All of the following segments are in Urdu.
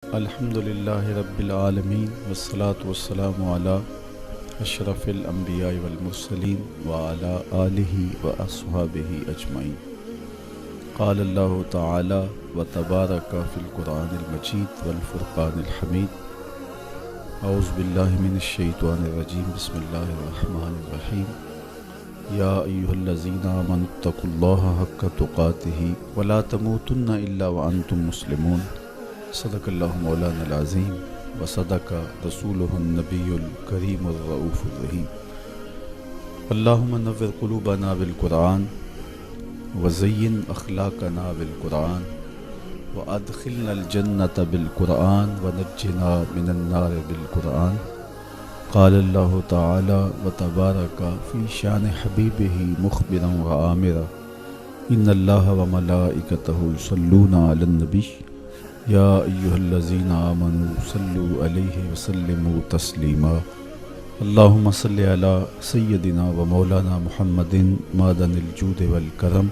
الحمد للہ رب العالمین والصلاة والسلام علی اشرف الانبیاء والمرسلین وعلی آلہ واصحابہ اجمعین۔ قال اللہ تعالی وتبارک فی القرآن المجید والفرقان الحمید۔ اعوذ باللہ من الشیطان الرجیم، بسم اللہ الرحمن الرحیم۔ یا ایہا الذین آمنوا اتقوا اللہ حق تقاتہ ولا تموتن الا وانتم مسلمون۔ صدق اللہ مولانا العظیم وصدق رسولہ النبی الکریم الرؤوف الرحیم۔ اللہم نور قلوبنا بالقرآن وزین اخلاقنا بالقرآن وادخلنا الجنة بالقرآن ونجنا من النار بالقرآن۔ قال اللہ تعالی وتبارک فی شان حبیبہ مخبرا وآمرا ان اللہ وملائکتہ یصلون علی النبی یا ایہا الذین آمنوا صلوا علیہ وسلموا تسلیما۔ اللہم صلی علی سیدنا و مولانا محمد معدن الجود والکرم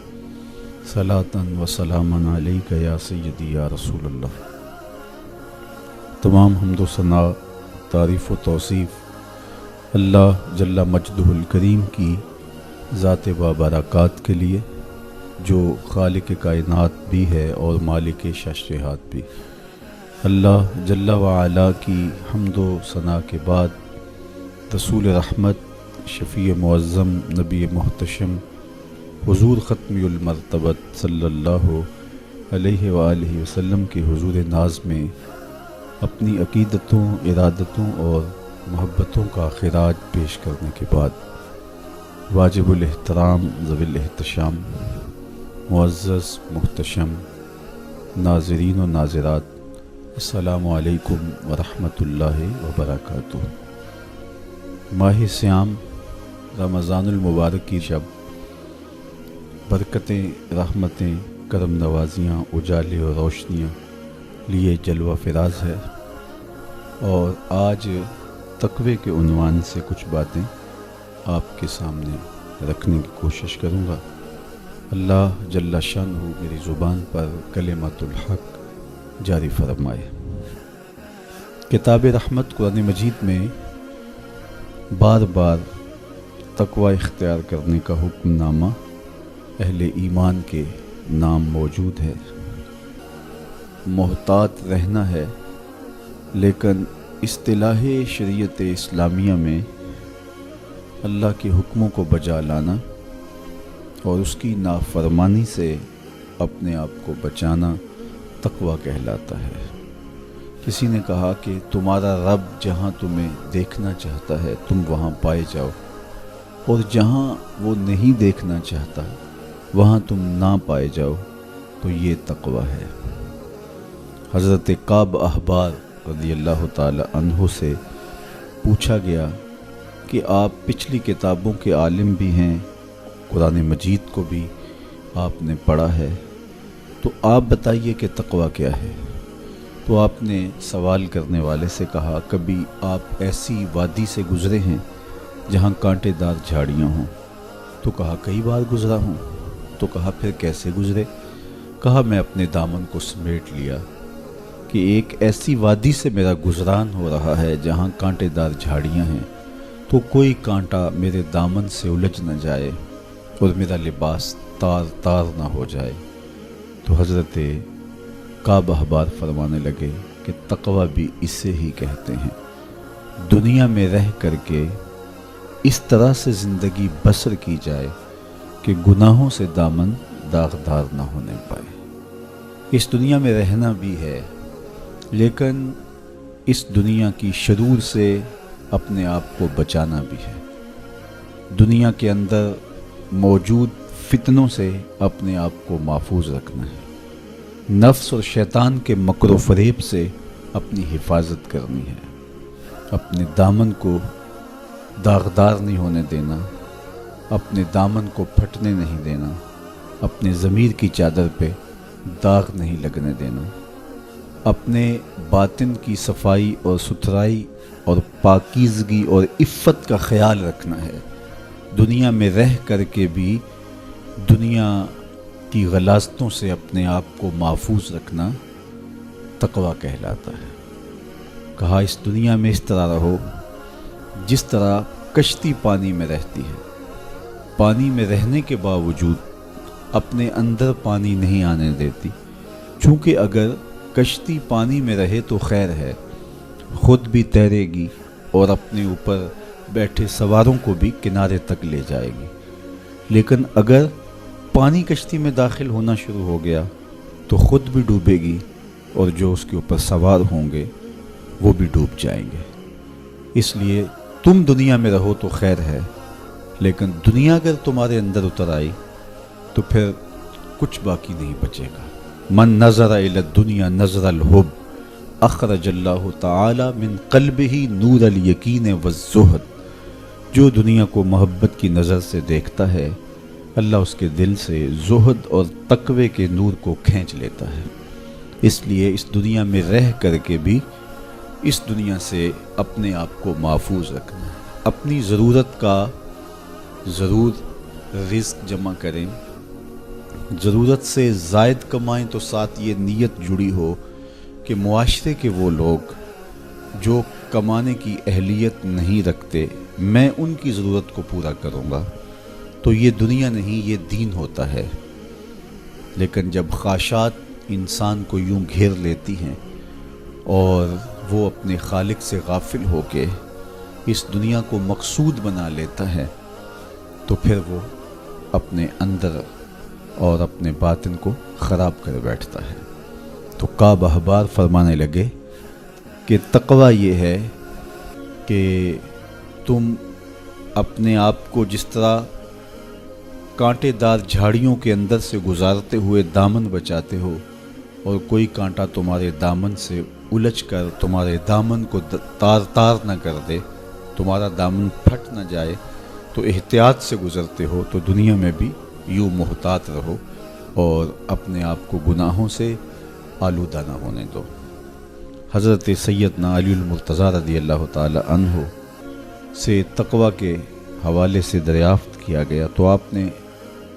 صلاۃ و سلاما علیک یا سیدی یا رسول اللہ۔ تمام حمد و ثنا، تعریف و توصیف اللہ جل مجدہ الکریم کی ذات و برکات کے لیے، جو خالق کائنات بھی ہے اور مالک ششرہات بھی۔ اللہ جل وعلا کی حمد و ثنا کے بعد رسول رحمت، شفیع معظم، نبی محتشم، حضور ختمی المرتبت صلی اللہ علیہ وآلہ وسلم کے حضور ناز میں اپنی عقیدتوں، ارادتوں اور محبتوں کا خراج پیش کرنے کے بعد واجب الاحترام، ذوی الاحتشام، معزز محتشم ناظرین و ناظرات، السلام علیکم ورحمۃ اللہ وبرکاتہ۔ ماہ صیام رمضان المبارک کی شب برکتیں، رحمتیں، کرم نوازیاں، اجالے اور روشنیاں لیے جلوہ فراز ہے، اور آج تقوی کے عنوان سے کچھ باتیں آپ کے سامنے رکھنے کی کوشش کروں گا۔ اللہ جل شانہ میری زبان پر کلمۃ الحق جاری فرمائے۔ کتاب رحمت قرآن مجید میں بار بار تقوی اختیار کرنے کا حکم نامہ اہل ایمان کے نام موجود ہے۔ محتاط رہنا ہے، لیکن اصطلاح شریعت اسلامیہ میں اللہ کے حکموں کو بجا لانا اور اس کی نافرمانی سے اپنے آپ کو بچانا تقویٰ کہلاتا ہے۔ کسی نے کہا کہ تمہارا رب جہاں تمہیں دیکھنا چاہتا ہے تم وہاں پائے جاؤ، اور جہاں وہ نہیں دیکھنا چاہتا وہاں تم نہ پائے جاؤ، تو یہ تقویٰ ہے۔ حضرت کعب احبار رضی اللہ تعالی عنہ سے پوچھا گیا کہ آپ پچھلی کتابوں کے عالم بھی ہیں، قرآن مجید کو بھی آپ نے پڑھا ہے، تو آپ بتائیے کہ تقویٰ کیا ہے؟ تو آپ نے سوال کرنے والے سے کہا، کبھی آپ ایسی وادی سے گزرے ہیں جہاں کانٹے دار جھاڑیاں ہوں؟ تو کہا کئی بار گزرا ہوں۔ تو کہا پھر کیسے گزرے؟ کہا میں اپنے دامن کو سمیٹ لیا کہ ایک ایسی وادی سے میرا گزران ہو رہا ہے جہاں کانٹے دار جھاڑیاں ہیں، تو کوئی کانٹا میرے دامن سے الجھ نہ جائے اور میرا لباس تار تار نہ ہو جائے۔ تو حضرت کعب احبار فرمانے لگے کہ تقویٰ بھی اسے ہی کہتے ہیں، دنیا میں رہ کر کے اس طرح سے زندگی بسر کی جائے کہ گناہوں سے دامن داغدار نہ ہونے پائے۔ اس دنیا میں رہنا بھی ہے، لیکن اس دنیا کی شرور سے اپنے آپ کو بچانا بھی ہے۔ دنیا کے اندر موجود فتنوں سے اپنے آپ کو محفوظ رکھنا ہے، نفس اور شیطان کے مکر و فریب سے اپنی حفاظت کرنی ہے، اپنے دامن کو داغدار نہیں ہونے دینا، اپنے دامن کو پھٹنے نہیں دینا، اپنے ضمیر کی چادر پہ داغ نہیں لگنے دینا، اپنے باطن کی صفائی اور ستھرائی اور پاکیزگی اور عفت کا خیال رکھنا ہے۔ دنیا میں رہ کر کے بھی دنیا کی غلاظتوں سے اپنے آپ کو محفوظ رکھنا تقویٰ کہلاتا ہے۔ کہا اس دنیا میں اس طرح رہو جس طرح کشتی پانی میں رہتی ہے، پانی میں رہنے کے باوجود اپنے اندر پانی نہیں آنے دیتی، چونکہ اگر کشتی پانی میں رہے تو خیر ہے، خود بھی تیرے گی اور اپنے اوپر بیٹھے سواروں کو بھی کنارے تک لے جائے گی، لیکن اگر پانی کشتی میں داخل ہونا شروع ہو گیا تو خود بھی ڈوبے گی اور جو اس کے اوپر سوار ہوں گے وہ بھی ڈوب جائیں گے۔ اس لیے تم دنیا میں رہو تو خیر ہے، لیکن دنیا اگر تمہارے اندر اتر آئی تو پھر کچھ باقی نہیں بچے گا۔ من نظر الی الدنیا نظر الحب اخرج اللہ تعالی من قلبہ نور الیقین والزہد، جو دنیا کو محبت کی نظر سے دیکھتا ہے اللہ اس کے دل سے زہد اور تقوی کے نور کو کھینچ لیتا ہے۔ اس لیے اس دنیا میں رہ کر کے بھی اس دنیا سے اپنے آپ کو محفوظ رکھنا ہے، اپنی ضرورت کا ضرور رزق جمع کریں، ضرورت سے زائد کمائیں تو ساتھ یہ نیت جڑی ہو کہ معاشرے کے وہ لوگ جو کمانے کی اہلیت نہیں رکھتے میں ان کی ضرورت کو پورا کروں گا، تو یہ دنیا نہیں یہ دین ہوتا ہے۔ لیکن جب خواہشات انسان کو یوں گھیر لیتی ہیں اور وہ اپنے خالق سے غافل ہو کے اس دنیا کو مقصود بنا لیتا ہے تو پھر وہ اپنے اندر اور اپنے باطن کو خراب کر بیٹھتا ہے۔ تو کعب احبار فرمانے لگے کہ تقویٰ یہ ہے کہ تم اپنے آپ کو جس طرح کانٹے دار جھاڑیوں کے اندر سے گزارتے ہوئے دامن بچاتے ہو اور کوئی کانٹا تمہارے دامن سے الجھ کر تمہارے دامن کو تار تار نہ کر دے، تمہارا دامن پھٹ نہ جائے، تو احتیاط سے گزرتے ہو، تو دنیا میں بھی یوں محتاط رہو اور اپنے آپ کو گناہوں سے آلودہ نہ ہونے دو۔ حضرت سیدنا علی المرتضیٰ رضی اللہ تعالی عنہ سے تقویٰ کے حوالے سے دریافت کیا گیا تو آپ نے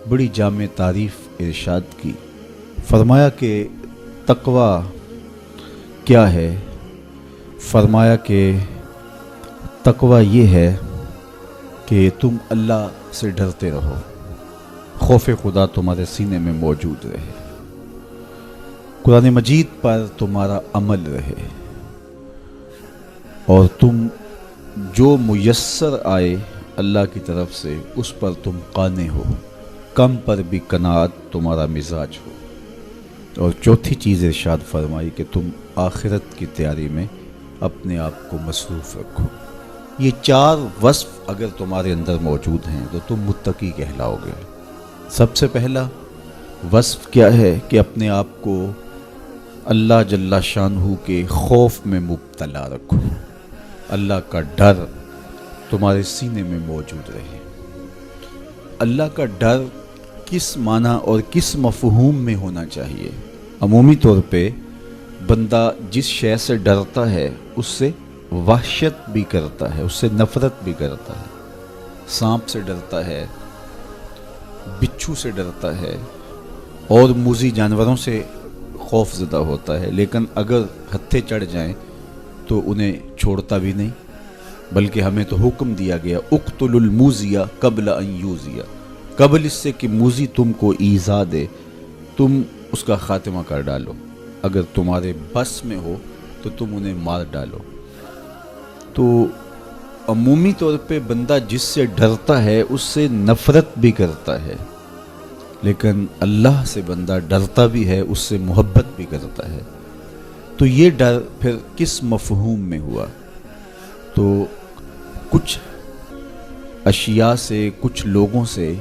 بڑی جامع تعریف ارشاد کی، فرمایا کہ تقویٰ کیا ہے؟ فرمایا کہ تقویٰ یہ ہے کہ تم اللہ سے ڈرتے رہو، خوف خدا تمہارے سینے میں موجود رہے، قرآن مجید پر تمہارا عمل رہے، اور تم جو میسر آئے اللہ کی طرف سے اس پر تم قانع ہو، کم پر بھی قناعت تمہارا مزاج ہو۔ اور چوتھی چیز ارشاد فرمائی کہ تم آخرت کی تیاری میں اپنے آپ کو مصروف رکھو۔ یہ چار وصف اگر تمہارے اندر موجود ہیں تو تم متقی کہلاؤ گے۔ سب سے پہلا وصف کیا ہے کہ اپنے آپ کو اللہ جل شانہ کے خوف میں مبتلا رکھو، اللہ کا ڈر تمہارے سینے میں موجود رہے۔ اللہ کا ڈر کس معنی اور کس مفہوم میں ہونا چاہیے؟ عمومی طور پہ بندہ جس شے سے ڈرتا ہے اس سے وحشت بھی کرتا ہے، اس سے نفرت بھی کرتا ہے۔ سانپ سے ڈرتا ہے، بچھو سے ڈرتا ہے اور موذی جانوروں سے خوف زدہ ہوتا ہے، لیکن اگر ہتھے چڑھ جائیں تو انہیں چھوڑتا بھی نہیں، بلکہ ہمیں تو حکم دیا گیا اقتل الموذی قبل ان یوذی، قبل اس سے کہ موذی تم کو ایذا دے تم اس کا خاتمہ کر ڈالو، اگر تمہارے بس میں ہو تو تم انہیں مار ڈالو۔ تو عمومی طور پہ بندہ جس سے ڈرتا ہے اس سے نفرت بھی کرتا ہے، لیکن اللہ سے بندہ ڈرتا بھی ہے، اس سے محبت بھی کرتا ہے۔ تو یہ ڈر پھر کس مفہوم میں ہوا؟ تو کچھ اشیاء سے، کچھ لوگوں سے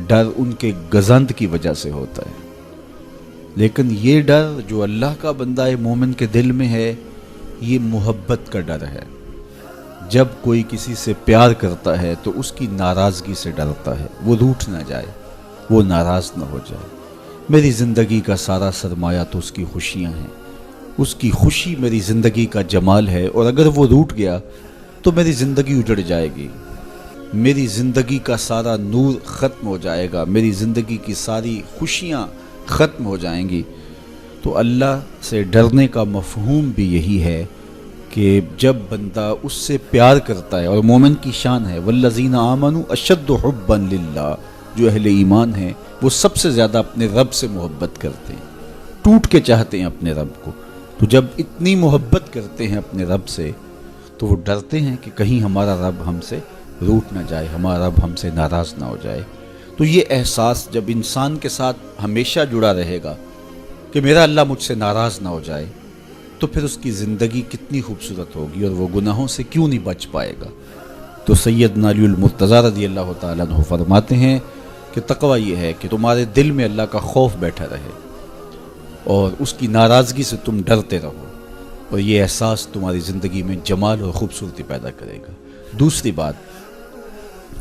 ڈر ان کے گزند کی وجہ سے ہوتا ہے، لیکن یہ ڈر جو اللہ کا بندہ مومن کے دل میں ہے یہ محبت کا ڈر ہے۔ جب کوئی کسی سے پیار کرتا ہے تو اس کی ناراضگی سے ڈرتا ہے، وہ روٹھ نہ جائے، وہ ناراض نہ ہو جائے۔ میری زندگی کا سارا سرمایہ تو اس کی خوشیاں ہیں، اس کی خوشی میری زندگی کا جمال ہے، اور اگر وہ روٹھ گیا تو میری زندگی اجڑ جائے گی، میری زندگی کا سارا نور ختم ہو جائے گا، میری زندگی کی ساری خوشیاں ختم ہو جائیں گی۔ تو اللہ سے ڈرنے کا مفہوم بھی یہی ہے کہ جب بندہ اس سے پیار کرتا ہے، اور مومن کی شان ہے والذین آمنوا اشد حبا للہ، جو اہل ایمان ہیں وہ سب سے زیادہ اپنے رب سے محبت کرتے ہیں، ٹوٹ کے چاہتے ہیں اپنے رب کو۔ تو جب اتنی محبت کرتے ہیں اپنے رب سے تو وہ ڈرتے ہیں کہ کہیں ہمارا رب ہم سے روٹ نہ جائے، ہمارا رب ہم سے ناراض نہ ہو جائے۔ تو یہ احساس جب انسان کے ساتھ ہمیشہ جڑا رہے گا کہ میرا اللہ مجھ سے ناراض نہ ہو جائے، تو پھر اس کی زندگی کتنی خوبصورت ہوگی اور وہ گناہوں سے کیوں نہیں بچ پائے گا۔ تو سیدنا علی المرتضیٰ رضی اللہ تعالیٰ عنہ فرماتے ہیں کہ تقوی یہ ہے کہ تمہارے دل میں اللہ کا خوف بیٹھا رہے اور اس کی ناراضگی سے تم ڈرتے رہو، اور یہ احساس تمہاری زندگی میں جمال اور خوبصورتی پیدا کرے گا۔ دوسری بات،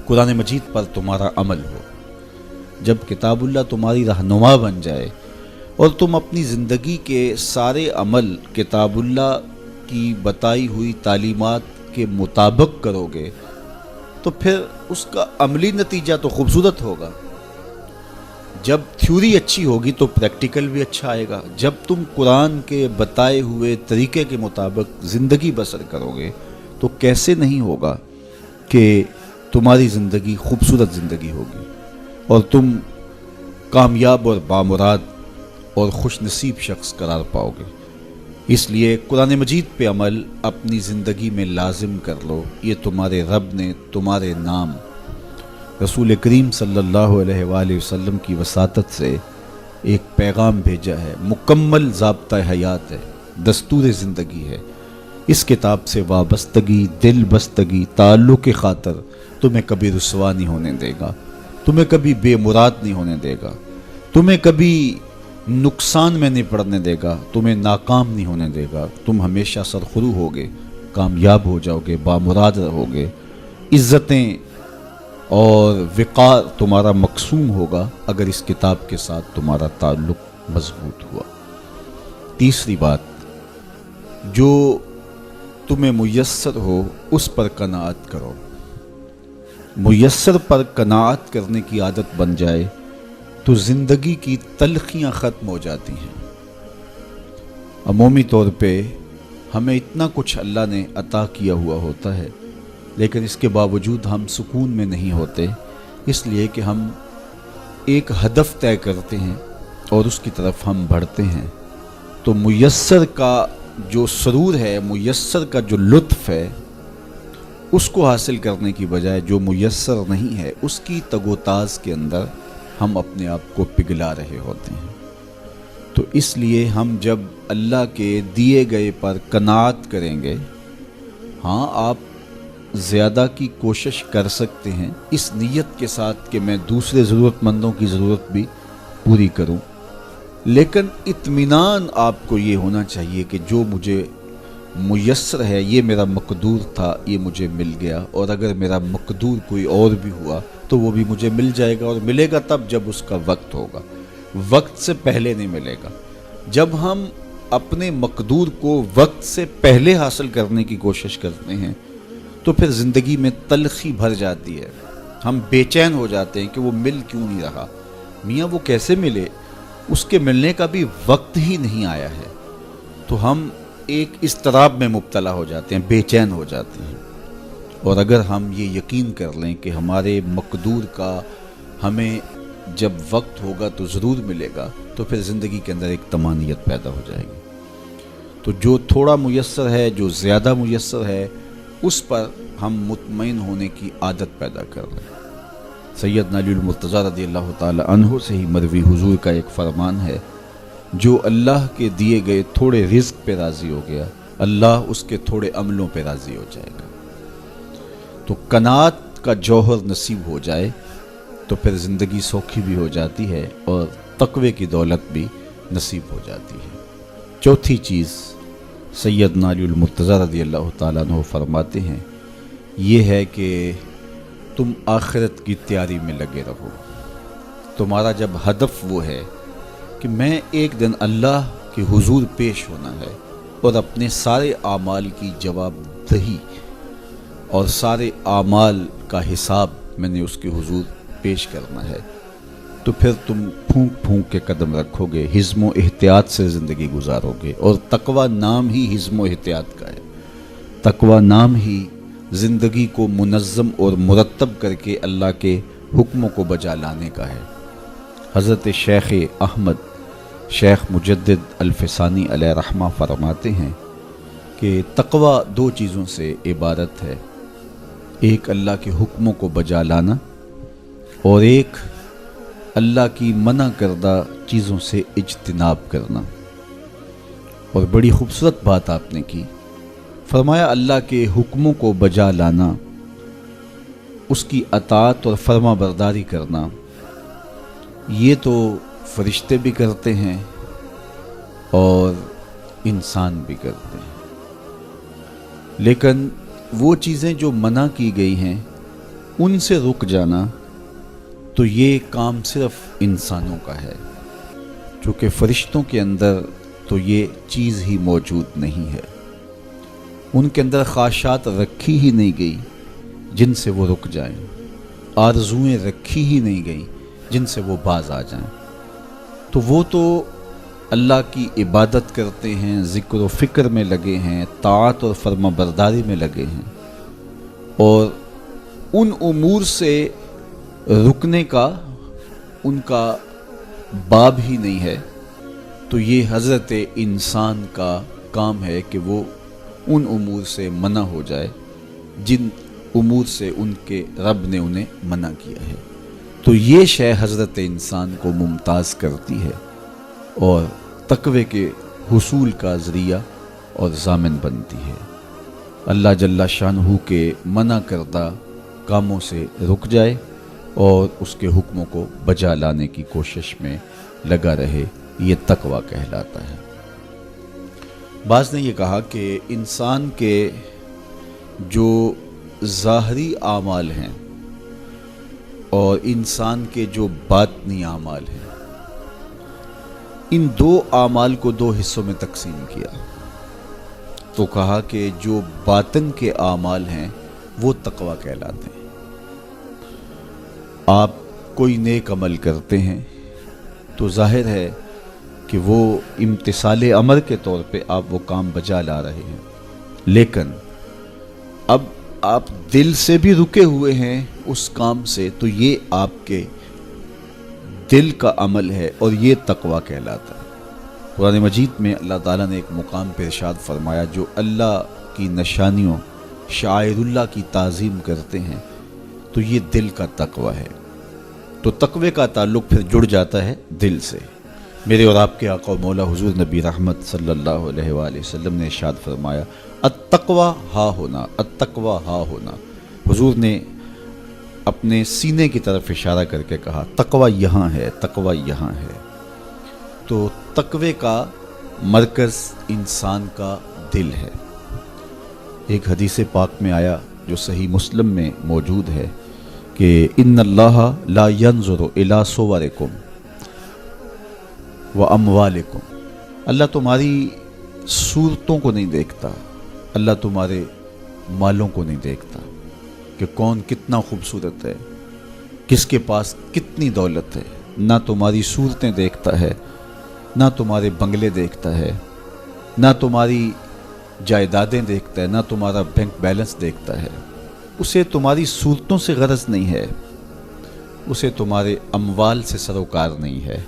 قرآن مجید پر تمہارا عمل ہو۔ جب کتاب اللہ تمہاری رہنما بن جائے اور تم اپنی زندگی کے سارے عمل کتاب اللہ کی بتائی ہوئی تعلیمات کے مطابق کرو گے تو پھر اس کا عملی نتیجہ تو خوبصورت ہوگا۔ جب تھیوری اچھی ہوگی تو پریکٹیکل بھی اچھا آئے گا۔ جب تم قرآن کے بتائے ہوئے طریقے کے مطابق زندگی بسر کرو گے تو کیسے نہیں ہوگا کہ تمہاری زندگی خوبصورت زندگی ہوگی اور تم کامیاب اور بامراد اور خوش نصیب شخص قرار پاؤ گے۔ اس لیے قرآن مجید پہ عمل اپنی زندگی میں لازم کر لو۔ یہ تمہارے رب نے تمہارے نام رسول کریم صلی اللہ علیہ وآلہ وسلم کی وساطت سے ایک پیغام بھیجا ہے، مکمل ضابطہ حیات ہے، دستور زندگی ہے۔ اس کتاب سے وابستگی، دل بستگی، تعلق کی خاطر تمہیں کبھی رسوا نہیں ہونے دے گا، تمہیں کبھی بے مراد نہیں ہونے دے گا، تمہیں کبھی نقصان میں نہیں پڑنے دے گا، تمہیں ناکام نہیں ہونے دے گا۔ تم ہمیشہ سرخرو ہوگے، کامیاب ہو جاؤ گے، بامراد رہو گے، عزتیں اور وقار تمہارا مقسوم ہوگا اگر اس کتاب کے ساتھ تمہارا تعلق مضبوط ہوا۔ تیسری بات، جو تمہیں میسر ہو اس پر قناعت کرو۔ میسر پر قناعت کرنے کی عادت بن جائے تو زندگی کی تلخیاں ختم ہو جاتی ہیں۔ عمومی طور پہ ہمیں اتنا کچھ اللہ نے عطا کیا ہوا ہوتا ہے، لیکن اس کے باوجود ہم سکون میں نہیں ہوتے، اس لیے کہ ہم ایک ہدف طے کرتے ہیں اور اس کی طرف ہم بڑھتے ہیں۔ تو میسر کا جو سرور ہے، میسر کا جو لطف ہے، اس کو حاصل کرنے کی بجائے جو میسر نہیں ہے اس کی تگ و تاز کے اندر ہم اپنے آپ کو پگھلا رہے ہوتے ہیں۔ تو اس لیے ہم جب اللہ کے دیے گئے پر قناعت کریں گے، ہاں آپ زیادہ کی کوشش کر سکتے ہیں اس نیت کے ساتھ کہ میں دوسرے ضرورت مندوں کی ضرورت بھی پوری کروں، لیکن اطمینان آپ کو یہ ہونا چاہیے کہ جو مجھے میسر ہے یہ میرا مقدور تھا، یہ مجھے مل گیا، اور اگر میرا مقدور کوئی اور بھی ہوا تو وہ بھی مجھے مل جائے گا، اور ملے گا تب جب اس کا وقت ہوگا، وقت سے پہلے نہیں ملے گا۔ جب ہم اپنے مقدور کو وقت سے پہلے حاصل کرنے کی کوشش کرتے ہیں تو پھر زندگی میں تلخی بھر جاتی ہے، ہم بے چین ہو جاتے ہیں کہ وہ مل کیوں نہیں رہا، میاں وہ کیسے ملے، اس کے ملنے کا بھی وقت ہی نہیں آیا ہے۔ تو ہم ایک اضطراب میں مبتلا ہو جاتے ہیں، بے چین ہو جاتے ہیں۔ اور اگر ہم یہ یقین کر لیں کہ ہمارے مقدور کا ہمیں جب وقت ہوگا تو ضرور ملے گا، تو پھر زندگی کے اندر ایک طمانینت پیدا ہو جائے گی۔ تو جو تھوڑا میسر ہے، جو زیادہ میسر ہے، اس پر ہم مطمئن ہونے کی عادت پیدا کر لیں۔ سیدنا علی المرتضیٰ رضی اللہ تعالی عنہ سے ہی مروی حضور کا ایک فرمان ہے، جو اللہ کے دیے گئے تھوڑے رزق پہ راضی ہو گیا، اللہ اس کے تھوڑے عملوں پہ راضی ہو جائے گا۔ تو قناعت کا جوہر نصیب ہو جائے تو پھر زندگی سوکھی بھی ہو جاتی ہے اور تقوی کی دولت بھی نصیب ہو جاتی ہے۔ چوتھی چیز سیدنا علی المرتضیٰ رضی اللہ تعالیٰ عنہ فرماتے ہیں، یہ ہے کہ تم آخرت کی تیاری میں لگے رہو۔ تمہارا جب ہدف وہ ہے کہ میں ایک دن اللہ کے حضور پیش ہونا ہے اور اپنے سارے اعمال کی جواب دہی اور سارے اعمال کا حساب میں نے اس کے حضور پیش کرنا ہے، تو پھر تم پھونک پھونک کے قدم رکھوگے، حزم و احتیاط سے زندگی گزارو گے۔ اور تقوی نام ہی حزم و احتیاط کا ہے، تقوی نام ہی زندگی کو منظم اور مرتب کر کے اللہ کے حکموں کو بجا لانے کا ہے۔ حضرت شیخ احمد شیخ مجدد الفسانی علیہ رحمہ فرماتے ہیں کہ تقوی دو چیزوں سے عبارت ہے، ایک اللہ کے حکموں کو بجا لانا اور ایک اللہ کی منع کردہ چیزوں سے اجتناب کرنا۔ اور بڑی خوبصورت بات آپ نے کی، فرمایا اللہ کے حکموں کو بجا لانا، اس کی اطاعت اور فرما برداری کرنا، یہ تو فرشتے بھی کرتے ہیں اور انسان بھی کرتے ہیں، لیکن وہ چیزیں جو منع کی گئی ہیں ان سے رک جانا تو یہ کام صرف انسانوں کا ہے، چونکہ فرشتوں کے اندر تو یہ چیز ہی موجود نہیں ہے، ان کے اندر خواہشات رکھی ہی نہیں گئی جن سے وہ رک جائیں، آرزوئیں رکھی ہی نہیں گئیں جن سے وہ باز آ جائیں۔ تو وہ تو اللہ کی عبادت کرتے ہیں، ذکر و فکر میں لگے ہیں، طاعت اور فرما برداری میں لگے ہیں، اور ان امور سے رکنے کا ان کا باب ہی نہیں ہے۔ تو یہ حضرت انسان کا کام ہے کہ وہ ان امور سے منع ہو جائے جن امور سے ان کے رب نے انہیں منع کیا ہے۔ تو یہ شے حضرت انسان کو ممتاز کرتی ہے اور تقوی کے حصول کا ذریعہ اور ضامن بنتی ہے۔ اللہ جل شانہ کے منع کردہ کاموں سے رک جائے اور اس کے حکموں کو بجا لانے کی کوشش میں لگا رہے، یہ تقوی کہلاتا ہے۔ بعض نے یہ کہا کہ انسان کے جو ظاہری اعمال ہیں اور انسان کے جو باطنی اعمال ہیں، ان دو اعمال کو دو حصوں میں تقسیم کیا، تو کہا کہ جو باطن کے اعمال ہیں وہ تقوی کہلاتے ہیں۔ آپ کوئی نیک عمل کرتے ہیں تو ظاہر ہے کہ وہ امتثال امر کے طور پہ آپ وہ کام بجا لا رہے ہیں، لیکن اب آپ دل سے بھی رکے ہوئے ہیں اس کام سے، تو یہ آپ کے دل کا عمل ہے اور یہ تقوی کہلاتا ہے۔ قرآن مجید میں اللہ تعالیٰ نے ایک مقام پہ ارشاد فرمایا، جو اللہ کی نشانیوں شعائر اللہ کی تعظیم کرتے ہیں تو یہ دل کا تقوی ہے۔ تو تقوی کا تعلق پھر جڑ جاتا ہے دل سے۔ میرے اور آپ کے آقا و مولا حضور نبی رحمت صلی اللہ علیہ وآلہ وسلم نے ارشاد فرمایا، التقوی ہا ہونا، التقوی ہا ہونا۔ حضور نے اپنے سینے کی طرف اشارہ کر کے کہا، تقوی یہاں ہے، تقوی یہاں ہے۔ تو تقوی کا مرکز انسان کا دل ہے۔ ایک حدیث پاک میں آیا جو صحیح مسلم میں موجود ہے کہ ان اللہ لا ينظر الى صورکم واموالکم، اللہ تمہاری صورتوں کو نہیں دیکھتا، اللہ تمہارے مالوں کو نہیں دیکھتا کہ کون کتنا خوبصورت ہے، کس کے پاس کتنی دولت ہے، نہ تمہاری صورتیں دیکھتا ہے، نہ تمہارے بنگلے دیکھتا ہے، نہ تمہاری جائیدادیں دیکھتا ہے، نہ تمہارا بینک بیلنس دیکھتا ہے۔ اسے تمہاری صورتوں سے غرض نہیں ہے، اسے تمہارے اموال سے سروکار نہیں ہے۔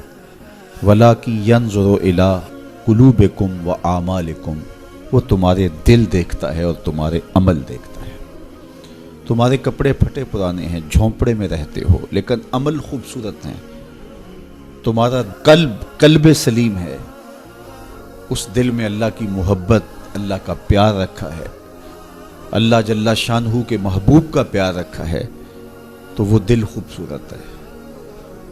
وَلَٰكِن يَنظُرُ إِلَىٰ قُلُوبِكُمْ وَأَعْمَالِكُمْ، وہ تمہارے دل دیکھتا ہے اور تمہارے عمل دیکھتا ہے۔ تمہارے کپڑے پھٹے پرانے ہیں، جھونپڑے میں رہتے ہو، لیکن عمل خوبصورت ہیں۔ تمہارا قلب سلیم ہے، اس دل میں اللہ کی محبت، اللہ کا پیار رکھا ہے، اللہ جل شانہ کے محبوب کا پیار رکھا ہے، تو وہ دل خوبصورت ہے۔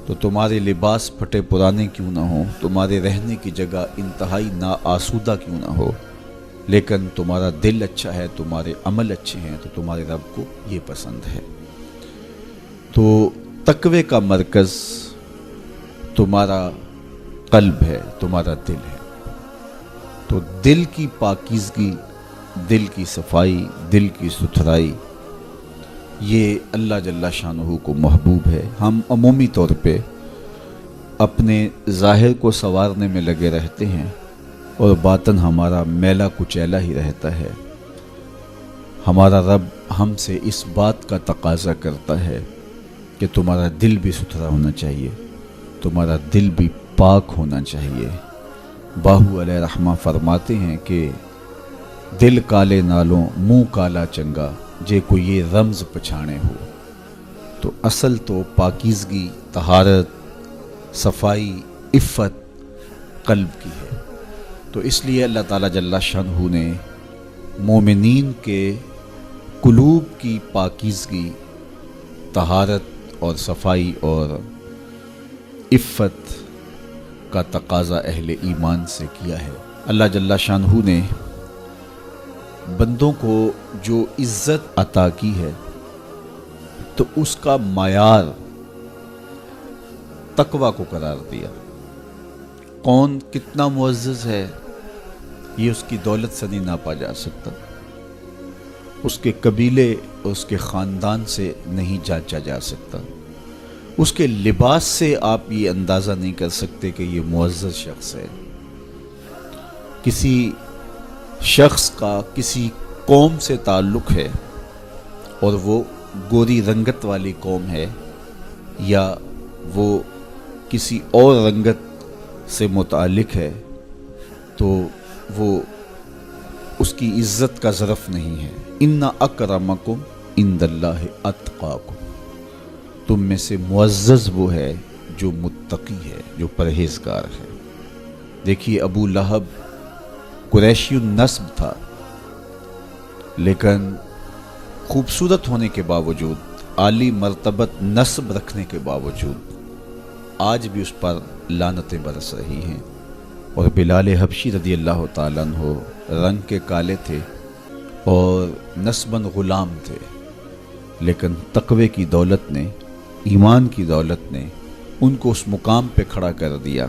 تو تمہارے لباس پھٹے پرانے کیوں نہ ہوں، تمہارے رہنے کی جگہ انتہائی ناآسودہ کیوں نہ ہو، لیکن تمہارا دل اچھا ہے، تمہارے عمل اچھے ہیں، تو تمہارے رب کو یہ پسند ہے۔ تو تقوی کا مرکز تمہارا قلب ہے، تمہارا دل ہے۔ تو دل کی پاکیزگی، دل کی صفائی، دل کی ستھرائی، یہ اللہ جل شانہ کو محبوب ہے۔ ہم عمومی طور پہ اپنے ظاہر کو سنوارنے میں لگے رہتے ہیں اور باطن ہمارا میلا کچیلا ہی رہتا ہے۔ ہمارا رب ہم سے اس بات کا تقاضا کرتا ہے کہ تمہارا دل بھی ستھرا ہونا چاہیے، تمہارا دل بھی پاک ہونا چاہیے۔ باہو علیہ رحمہ فرماتے ہیں کہ دل کالے نالوں منہ کالا چنگا، جے کو یہ رمز پچھانے ہو۔ تو اصل تو پاکیزگی، طہارت، صفائی، عفت قلب کی ہے۔ تو اس لیے اللہ تعالیٰ جل شانہ نے مومنین کے قلوب کی پاکیزگی، طہارت اور صفائی اور عفت کا تقاضا اہل ایمان سے کیا ہے۔ اللہ جل شانہ نے بندوں کو جو عزت عطا کی ہے تو اس کا معیار تقویٰ کو قرار دیا۔ کون کتنا معزز ہے یہ اس کی دولت سے نہیں ناپا جا سکتا، اس کے قبیلے اور اس کے خاندان سے نہیں جانچا جا سکتا، اس کے لباس سے آپ یہ اندازہ نہیں کر سکتے کہ یہ معزز شخص ہے۔ کسی شخص کا کسی قوم سے تعلق ہے اور وہ گوری رنگت والی قوم ہے، یا وہ کسی اور رنگت سے متعلق ہے، تو وہ اس کی عزت کا ظرف نہیں ہے۔ ان اکرمکم عند اللہ اتقاکم، تم میں سے معزز وہ ہے جو متقی ہے، جو پرہیزگار ہے۔ دیکھیے ابو لہب قریشی النسب تھا، لیکن خوبصورت ہونے کے باوجود، عالی مرتبت نسب رکھنے کے باوجود آج بھی اس پر لعنتیں برس رہی ہیں۔ اور بلال حبشی رضی اللہ تعالیٰ عنہ رنگ کے کالے تھے اور نسباً غلام تھے، لیکن تقوی کی دولت نے، ایمان کی دولت نے ان کو اس مقام پہ کھڑا کر دیا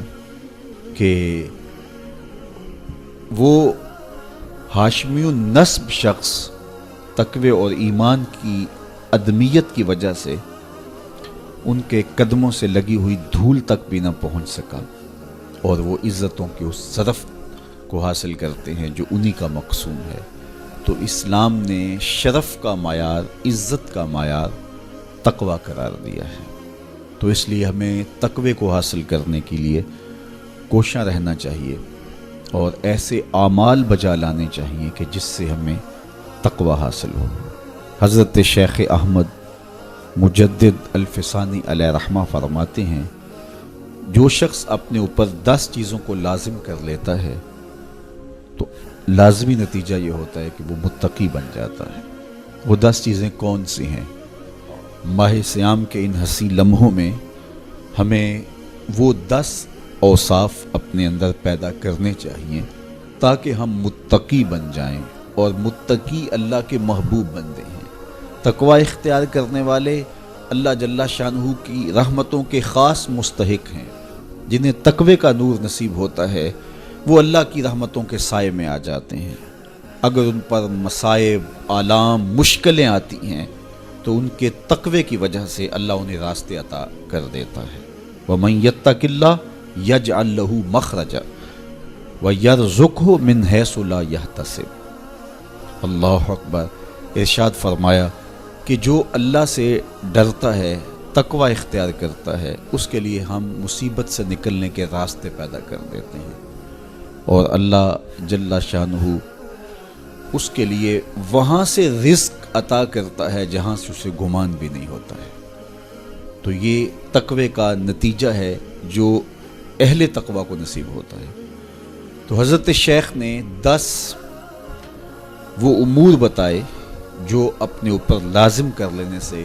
کہ وہ ہاشمی النسب شخص تقوی اور ایمان کی عدمیت کی وجہ سے ان کے قدموں سے لگی ہوئی دھول تک بھی نہ پہنچ سکا، اور وہ عزتوں کے اس ظرف کو حاصل کرتے ہیں جو انہی کا مقصود ہے۔ تو اسلام نے شرف کا معیار، عزت کا معیار تقوی قرار دیا ہے۔ تو اس لیے ہمیں تقوی کو حاصل کرنے کے لیے کوشاں رہنا چاہیے اور ایسے اعمال بجا لانے چاہیے کہ جس سے ہمیں تقوی حاصل ہو۔ حضرت شیخ احمد مجدد الفسانی علیہ رحمہ فرماتے ہیں، جو شخص اپنے اوپر 10 چیزوں کو لازم کر لیتا ہے تو لازمی نتیجہ یہ ہوتا ہے کہ وہ متقی بن جاتا ہے۔ وہ 10 چیزیں کون سی ہیں؟ ماہ صیام کے ان حسین لمحوں میں ہمیں وہ 10 اوصاف اپنے اندر پیدا کرنے چاہیے تاکہ ہم متقی بن جائیں، اور متقی اللہ کے محبوب بندے ہیں۔ تقوی اختیار کرنے والے اللہ جل شانہ کی رحمتوں کے خاص مستحق ہیں۔ جنہیں تقوی کا نور نصیب ہوتا ہے وہ اللہ کی رحمتوں کے سائے میں آ جاتے ہیں۔ اگر ان پر مصائب، آلام، مشکلیں آتی ہیں تو ان کے تقوی کی وجہ سے اللہ انہیں راستے عطا کر دیتا ہے۔ وَمَن يَتَّقِ اللَّهَ يَجْعَل لَّهُ مَخْرَجًا وَيَرْزُقْهُ مِنْ حَيْثُ لَا يَحْتَسِبُ۔ اللہ اکبر۔ ارشاد فرمایا کہ جو اللہ سے ڈرتا ہے، تقوی اختیار کرتا ہے، اس کے لیے ہم مصیبت سے نکلنے کے راستے پیدا کر دیتے ہیں، اور اللہ جل شانہ اس کے لیے وہاں سے رزق عطا کرتا ہے جہاں سے اسے گمان بھی نہیں ہوتا ہے۔ تو یہ تقوی کا نتیجہ ہے جو اہل تقوی کو نصیب ہوتا ہے۔ تو حضرت شیخ نے 10 وہ امور بتائے جو اپنے اوپر لازم کر لینے سے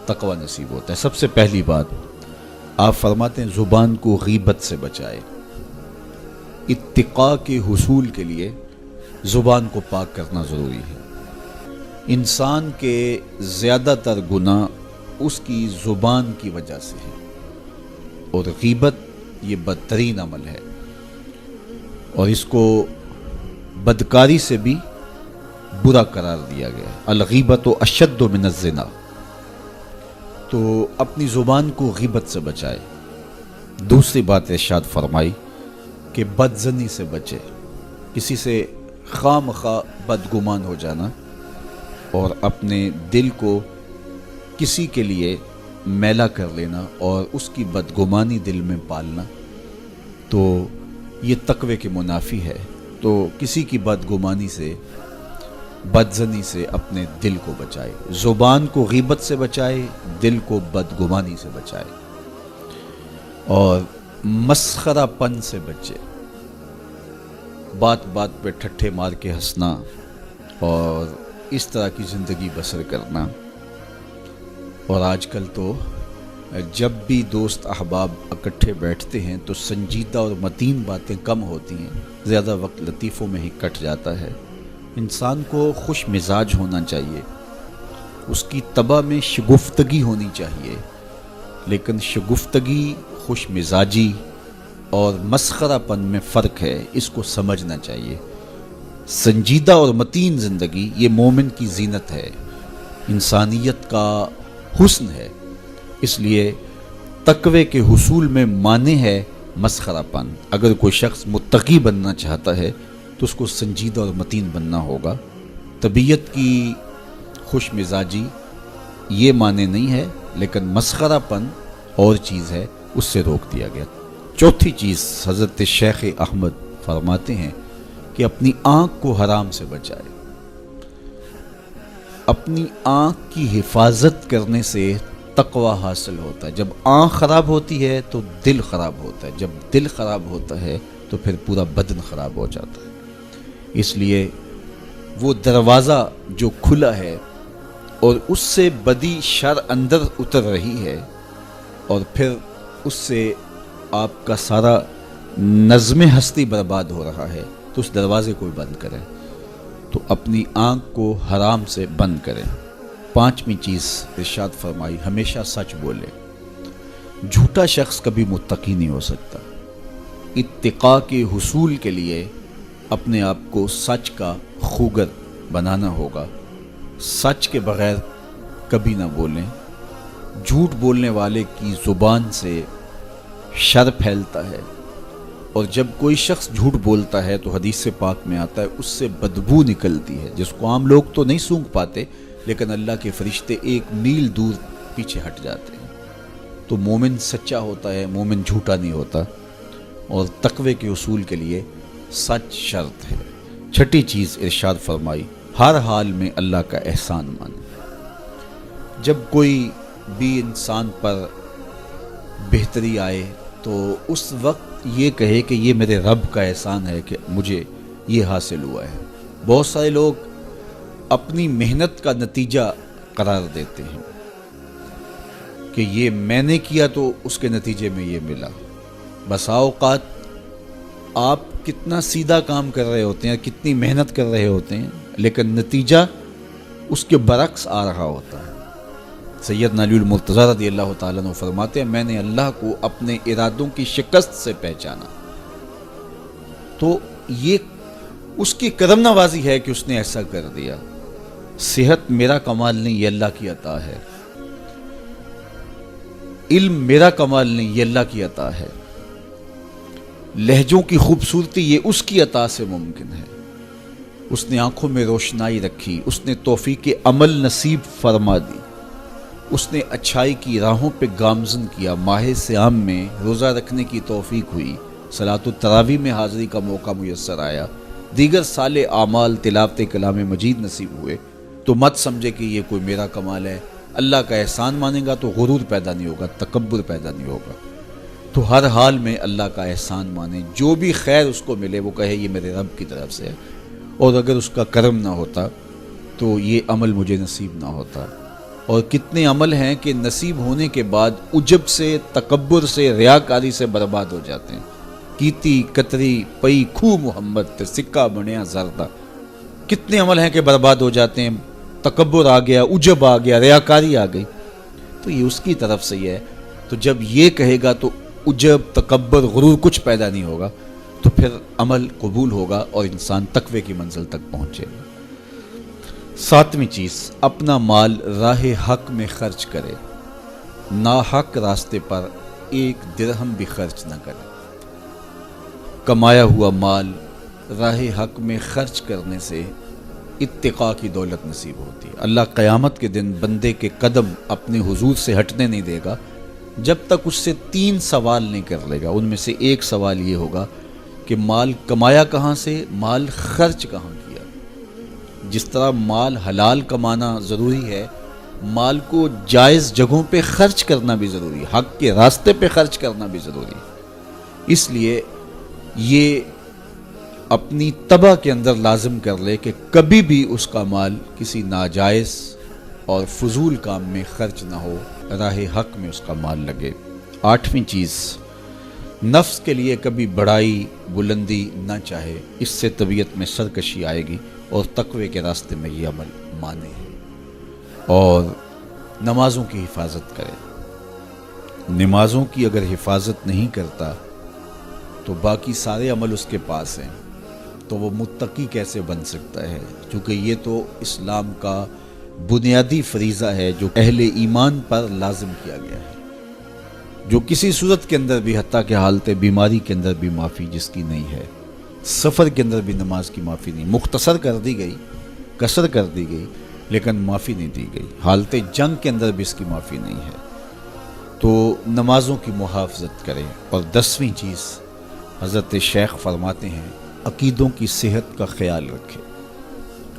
تقوی نصیب ہوتا ہے۔ سب سے پہلی بات آپ فرماتے ہیں زبان کو غیبت سے بچائے۔ اتقاء کے حصول کے لیے زبان کو پاک کرنا ضروری ہے۔ انسان کے زیادہ تر گناہ اس کی زبان کی وجہ سے ہے، اور غیبت یہ بدترین عمل ہے، اور اس کو بدکاری سے بھی برا قرار دیا گیا ہے۔ الغیبت اشد من الزنا۔ تو اپنی زبان کو غیبت سے بچائے۔ دوسری بات ارشاد فرمائی کہ بدظنی سے بچے، کسی سے خواہ مخواہ بدگمان ہو جانا اور اپنے دل کو کسی کے لیے میلا کر لینا اور اس کی بدگمانی دل میں پالنا، تو یہ تقوی کے منافی ہے۔ تو کسی کی بدگمانی سے، بدظنی سے اپنے دل کو بچائے، زبان کو غیبت سے بچائے، دل کو بدگمانی سے بچائے، اور مسخرہ پن سے بچے، بات بات پہ ٹھٹھے مار کے ہنسنا اور اس طرح کی زندگی بسر کرنا۔ اور آج کل تو جب بھی دوست احباب اکٹھے بیٹھتے ہیں تو سنجیدہ اور متین باتیں کم ہوتی ہیں، زیادہ وقت لطیفوں میں ہی کٹ جاتا ہے۔ انسان کو خوش مزاج ہونا چاہیے، اس کی طبع میں شگفتگی ہونی چاہیے، لیکن شگفتگی، خوش مزاجی اور مسخرہ پن میں فرق ہے، اس کو سمجھنا چاہیے۔ سنجیدہ اور متین زندگی یہ مومن کی زینت ہے، انسانیت کا حسن ہے۔ اس لیے تقوی کے حصول میں مانع ہے مسخرہ پن۔ اگر کوئی شخص متقی بننا چاہتا ہے تو اس کو سنجیدہ اور متین بننا ہوگا۔ طبیعت کی خوش مزاجی یہ معنی نہیں ہے، لیکن مسخرہ پن اور چیز ہے، اس سے روک دیا گیا۔ چوتھی چیز حضرت شیخ احمد فرماتے ہیں کہ اپنی آنکھ کو حرام سے بچائے۔ اپنی آنکھ کی حفاظت کرنے سے تقوی حاصل ہوتا ہے۔ جب آنکھ خراب ہوتی ہے تو دل خراب ہوتا ہے، جب دل خراب ہوتا ہے تو پھر پورا بدن خراب ہو جاتا ہے۔ اس لیے وہ دروازہ جو کھلا ہے اور اس سے بدی شر اندر اتر رہی ہے اور پھر اس سے آپ کا سارا نظم ہستی برباد ہو رہا ہے، تو اس دروازے کو بند کریں، تو اپنی آنکھ کو حرام سے بند کریں۔ پانچویں چیز ارشاد فرمائی، ہمیشہ سچ بولے۔ جھوٹا شخص کبھی متقی نہیں ہو سکتا۔ اتقاء کے حصول کے لیے اپنے آپ کو سچ کا خوگر بنانا ہوگا۔ سچ کے بغیر کبھی نہ بولیں۔ جھوٹ بولنے والے کی زبان سے شر پھیلتا ہے، اور جب کوئی شخص جھوٹ بولتا ہے تو حدیث پاک میں آتا ہے اس سے بدبو نکلتی ہے، جس کو عام لوگ تو نہیں سونگھ پاتے، لیکن اللہ کے فرشتے 1 میل دور پیچھے ہٹ جاتے ہیں۔ تو مومن سچا ہوتا ہے، مومن جھوٹا نہیں ہوتا، اور تقوی کے اصول کے لیے سچ شرط ہے۔ چھٹی چیز ارشاد فرمائی، ہر حال میں اللہ کا احسان مانے۔ جب کوئی بھی انسان پر بہتری آئے تو اس وقت یہ کہے کہ یہ میرے رب کا احسان ہے کہ مجھے یہ حاصل ہوا ہے۔ بہت سارے لوگ اپنی محنت کا نتیجہ قرار دیتے ہیں کہ یہ میں نے کیا تو اس کے نتیجے میں یہ ملا۔ بسا اوقات آپ کتنا سیدھا کام کر رہے ہوتے ہیں، کتنی محنت کر رہے ہوتے ہیں، لیکن نتیجہ اس کے برعکس آ رہا ہوتا ہے۔ سیدنا علی المرتضیٰ رضی اللہ تعالیٰ عنہ فرماتے ہیں، میں نے اللہ کو اپنے ارادوں کی شکست سے پہچانا، تو یہ اس کی کرم نوازی ہے کہ اس نے ایسا کر دیا۔ صحت میرا کمال نہیں، یہ اللہ کی عطا ہے۔ علم میرا کمال نہیں، یہ اللہ کی عطا ہے۔ لہجوں کی خوبصورتی یہ اس کی عطا سے ممکن ہے۔ اس نے آنکھوں میں روشنائی رکھی، اس نے توفیق عمل نصیب فرما دی، اس نے اچھائی کی راہوں پہ گامزن کیا۔ ماہ صیام میں روزہ رکھنے کی توفیق ہوئی، صلاۃ التراویح میں حاضری کا موقع میسر آیا، دیگر صالح اعمال تلاوت کلام مجید نصیب ہوئے، تو مت سمجھے کہ یہ کوئی میرا کمال ہے۔ اللہ کا احسان مانے گا تو غرور پیدا نہیں ہوگا، تکبر پیدا نہیں ہوگا۔ تو ہر حال میں اللہ کا احسان مانے، جو بھی خیر اس کو ملے وہ کہے یہ میرے رب کی طرف سے ہے، اور اگر اس کا کرم نہ ہوتا تو یہ عمل مجھے نصیب نہ ہوتا۔ اور کتنے عمل ہیں کہ نصیب ہونے کے بعد عجب سے، تکبر سے، ریاکاری سے برباد ہو جاتے ہیں۔ کیتی کتری پئی کھو محمد تے سکہ بنیا زردہ، کتنے عمل ہیں کہ برباد ہو جاتے ہیں، تکبر آ گیا، عجب آ گیا، ریاکاری آ گئی، تو یہ اس کی طرف سے ہی ہے۔ تو جب یہ کہے گا تو عجب، تکبر، غرور کچھ پیدا نہیں ہوگا، تو پھر عمل قبول ہوگا اور انسان تقوی کی منزل تک پہنچے گا۔ ساتویں چیز، اپنا مال راہ حق میں خرچ کرے، ناحق راستے پر ایک درہم بھی خرچ نہ کرے۔ کمایا ہوا مال راہ حق میں خرچ کرنے سے اتقاء کی دولت نصیب ہوتی ہے۔ اللہ قیامت کے دن بندے کے قدم اپنے حضور سے ہٹنے نہیں دے گا جب تک اس سے 3 سوال نہیں کر لے گا۔ ان میں سے ایک سوال یہ ہوگا کہ مال کمایا کہاں سے، مال خرچ کہاں کیا۔ جس طرح مال حلال کمانا ضروری ہے، مال کو جائز جگہوں پہ خرچ کرنا بھی ضروری ہے، حق کے راستے پہ خرچ کرنا بھی ضروری ہے۔ اس لیے یہ اپنی طبع کے اندر لازم کر لے کہ کبھی بھی اس کا مال کسی ناجائز اور فضول کام میں خرچ نہ ہو، راہ حق میں اس کا مال لگے۔ 8ویں چیز، نفس کے لیے کبھی بڑائی بلندی نہ چاہے، اس سے طبیعت میں سرکشی آئے گی اور تقوی کے راستے میں یہ عمل مانے ہے۔ اور نمازوں کی حفاظت کرے۔ نمازوں کی اگر حفاظت نہیں کرتا تو باقی سارے عمل اس کے پاس ہیں، تو وہ متقی کیسے بن سکتا ہے؟ کیونکہ یہ تو اسلام کا بنیادی فریضہ ہے جو اہل ایمان پر لازم کیا گیا ہے، جو کسی صورت کے اندر بھی، حتیٰ کہ حالت بیماری کے اندر بھی معافی جس کی نہیں ہے، سفر کے اندر بھی نماز کی معافی نہیں، مختصر کر دی گئی، قصر کر دی گئی، لیکن معافی نہیں دی گئی۔ حالت جنگ کے اندر بھی اس کی معافی نہیں ہے۔ تو نمازوں کی محافظت کریں۔ اور 10ویں چیز، حضرت شیخ فرماتے ہیں عقیدوں کی صحت کا خیال رکھے،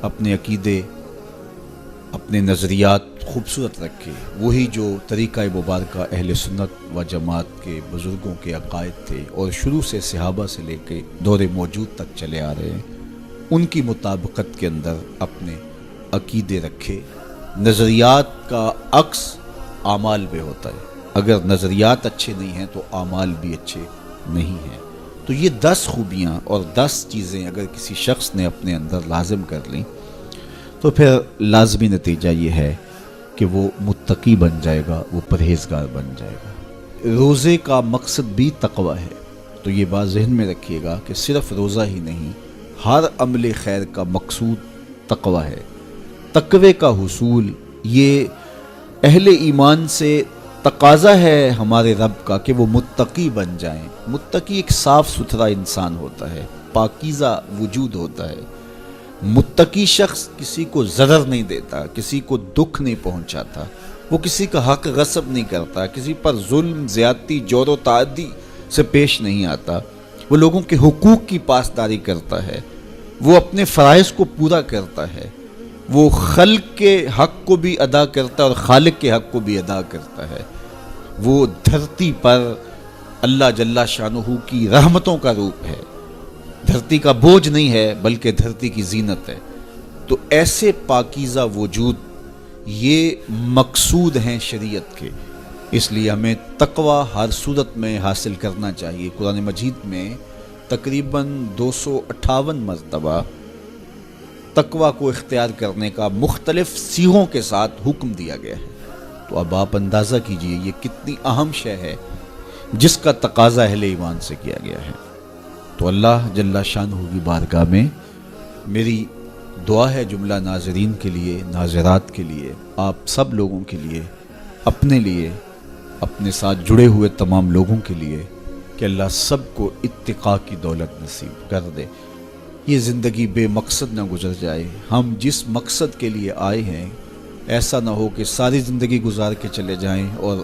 اپنے عقیدے، اپنے نظریات خوبصورت رکھے، وہی جو طریقہ مبارکہ اہل سنت و جماعت کے بزرگوں کے عقائد تھے اور شروع سے صحابہ سے لے کے دور موجود تک چلے آ رہے ہیں، ان کی مطابقت کے اندر اپنے عقیدے رکھے۔ نظریات کا عکس اعمال میں ہوتا ہے، اگر نظریات اچھے نہیں ہیں تو اعمال بھی اچھے نہیں ہیں۔ تو یہ 10 خوبیاں اور 10 چیزیں اگر کسی شخص نے اپنے اندر لازم کر لیں تو پھر لازمی نتیجہ یہ ہے کہ وہ متقی بن جائے گا، وہ پرہیزگار بن جائے گا۔ روزے کا مقصد بھی تقوی ہے، تو یہ بات ذہن میں رکھیے گا کہ صرف روزہ ہی نہیں، ہر عمل خیر کا مقصود تقوی ہے۔ تقوی کا حصول یہ اہل ایمان سے تقاضا ہے ہمارے رب کا کہ وہ متقی بن جائیں۔ متقی ایک صاف ستھرا انسان ہوتا ہے، پاکیزہ وجود ہوتا ہے۔ متقی شخص کسی کو ضرر نہیں دیتا، کسی کو دکھ نہیں پہنچاتا، وہ کسی کا حق غصب نہیں کرتا، کسی پر ظلم، زیادتی، جور و تعدی سے پیش نہیں آتا، وہ لوگوں کے حقوق کی پاسداری کرتا ہے، وہ اپنے فرائض کو پورا کرتا ہے، وہ خلق کے حق کو بھی ادا کرتا ہے اور خالق کے حق کو بھی ادا کرتا ہے، وہ دھرتی پر اللہ جل شانہ کی رحمتوں کا روپ ہے، دھرتی کا بوجھ نہیں ہے بلکہ دھرتی کی زینت ہے۔ تو ایسے پاکیزہ وجود یہ مقصود ہیں شریعت کے، اس لیے ہمیں تقوی ہر صورت میں حاصل کرنا چاہیے۔ قرآن مجید میں تقریباً 258 مرتبہ تقوی کو اختیار کرنے کا مختلف صیغوں کے ساتھ حکم دیا گیا ہے۔ تو اب آپ اندازہ کیجئے یہ کتنی اہم شے ہے جس کا تقاضا اہل ایمان سے کیا گیا ہے۔ تو اللہ جل شانہ کی بارگاہ میں میری دعا ہے جملہ ناظرین کے لیے، ناظرات کے لیے، آپ سب لوگوں کے لیے، اپنے لیے، اپنے ساتھ جڑے ہوئے تمام لوگوں کے لیے کہ اللہ سب کو اتقاء کی دولت نصیب کر دے۔ یہ زندگی بے مقصد نہ گزر جائے۔ ہم جس مقصد کے لیے آئے ہیں ایسا نہ ہو کہ ساری زندگی گزار کے چلے جائیں اور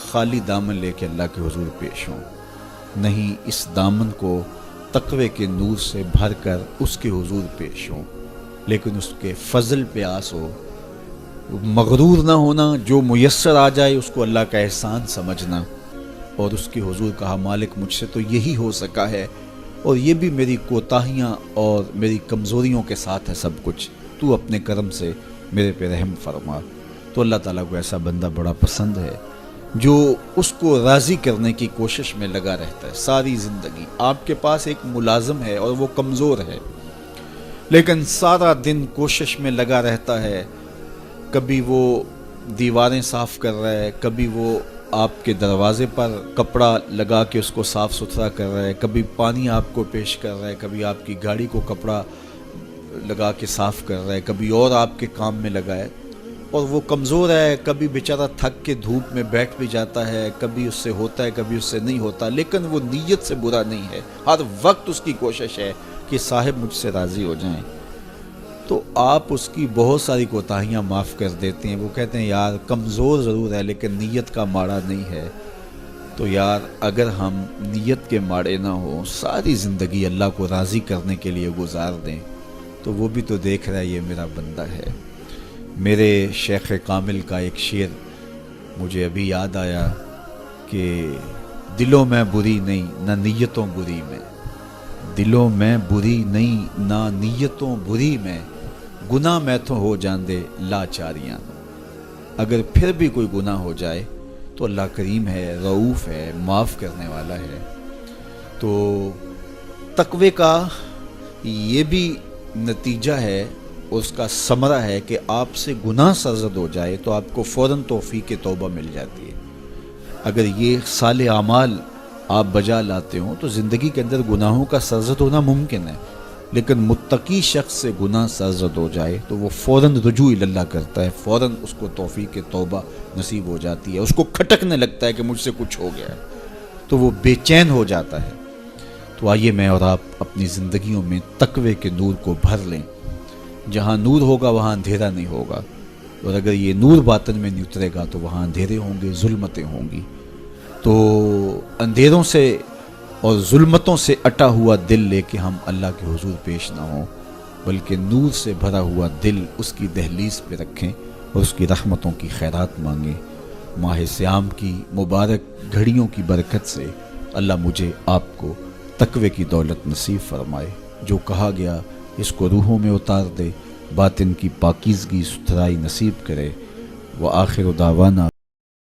خالی دامن لے کے اللہ کے حضور پیش ہوں۔ نہیں، اس دامن کو تقوی کے نور سے بھر کر اس کے حضور پیش ہوں، لیکن اس کے فضل پہ آس ہو، مغرور نہ ہونا، جو میسر آ جائے اس کو اللہ کا احسان سمجھنا، اور اس کے حضور کہا مالک مجھ سے تو یہی ہو سکا ہے، اور یہ بھی میری کوتاہیاں اور میری کمزوریوں کے ساتھ ہے سب کچھ، تو اپنے کرم سے میرے پہ رحم فرما۔ تو اللہ تعالیٰ کو ایسا بندہ بڑا پسند ہے جو اس کو راضی کرنے کی کوشش میں لگا رہتا ہے ساری زندگی۔ آپ کے پاس ایک ملازم ہے اور وہ کمزور ہے، لیکن سارا دن کوشش میں لگا رہتا ہے، کبھی وہ دیواریں صاف کر رہا ہے، کبھی وہ آپ کے دروازے پر کپڑا لگا کے اس کو صاف ستھرا کر رہا ہے، کبھی پانی آپ کو پیش کر رہا ہے، کبھی آپ کی گاڑی کو کپڑا لگا کے صاف کر رہا ہے، کبھی اور آپ کے کام میں لگا ہے۔ اور وہ کمزور ہے، کبھی بیچارہ تھک کے دھوپ میں بیٹھ بھی جاتا ہے، کبھی اس سے ہوتا ہے کبھی اس سے نہیں ہوتا، لیکن وہ نیت سے برا نہیں ہے، ہر وقت اس کی کوشش ہے کہ صاحب مجھ سے راضی ہو جائیں، تو آپ اس کی بہت ساری کوتاہیاں معاف کر دیتے ہیں۔ وہ کہتے ہیں یار کمزور ضرور ہے لیکن نیت کا ماڑا نہیں ہے، تو یار اگر ہم نیت کے ماڑے نہ ہوں، ساری زندگی اللہ کو راضی کرنے کے لیے گزار دیں، تو وہ بھی تو دیکھ رہا ہے یہ میرا بندہ ہے۔ میرے شیخ کامل کا ایک شعر مجھے ابھی یاد آیا کہ دلوں میں بری نہیں نہ نیتوں بری میں، دلوں میں بری نہیں نہ نیتوں بری میں، گناہ میں تو ہو جاندے لاچاریاں، اگر پھر بھی کوئی گناہ ہو جائے تو اللہ کریم ہے، رؤوف ہے، معاف کرنے والا ہے۔ تو تقوی کا یہ بھی نتیجہ ہے، اس کا ثمرہ ہے کہ آپ سے گناہ سرزد ہو جائے تو آپ کو فوراً توفیق توبہ مل جاتی ہے۔ اگر یہ صالح اعمال آپ بجا لاتے ہوں تو زندگی کے اندر گناہوں کا سرزد ہونا ممکن ہے، لیکن متقی شخص سے گناہ سرزد ہو جائے تو وہ فوراً رجوع اللہ کرتا ہے، فوراً اس کو توفیق توبہ نصیب ہو جاتی ہے، اس کو کھٹکنے لگتا ہے کہ مجھ سے کچھ ہو گیا ہے، تو وہ بے چین ہو جاتا ہے۔ تو آئیے میں اور آپ اپنی زندگیوں میں تقوی کے نور کو بھر لیں، جہاں نور ہوگا وہاں اندھیرا نہیں ہوگا، اور اگر یہ نور باطن میں نہیں اترے گا تو وہاں اندھیرے ہوں گے، ظلمتیں ہوں گی۔ تو اندھیروں سے اور ظلمتوں سے اٹا ہوا دل لے کے ہم اللہ کے حضور پیش نہ ہوں، بلکہ نور سے بھرا ہوا دل اس کی دہلیز پہ رکھیں اور اس کی رحمتوں کی خیرات مانگیں۔ ماہ سیام کی مبارک گھڑیوں کی برکت سے اللہ مجھے آپ کو تقوی کی دولت نصیب فرمائے، جو کہا گیا اس کو روحوں میں اتار دے، باطن کی پاکیزگی ستھرائی نصیب کرے۔ وآخر دعوانا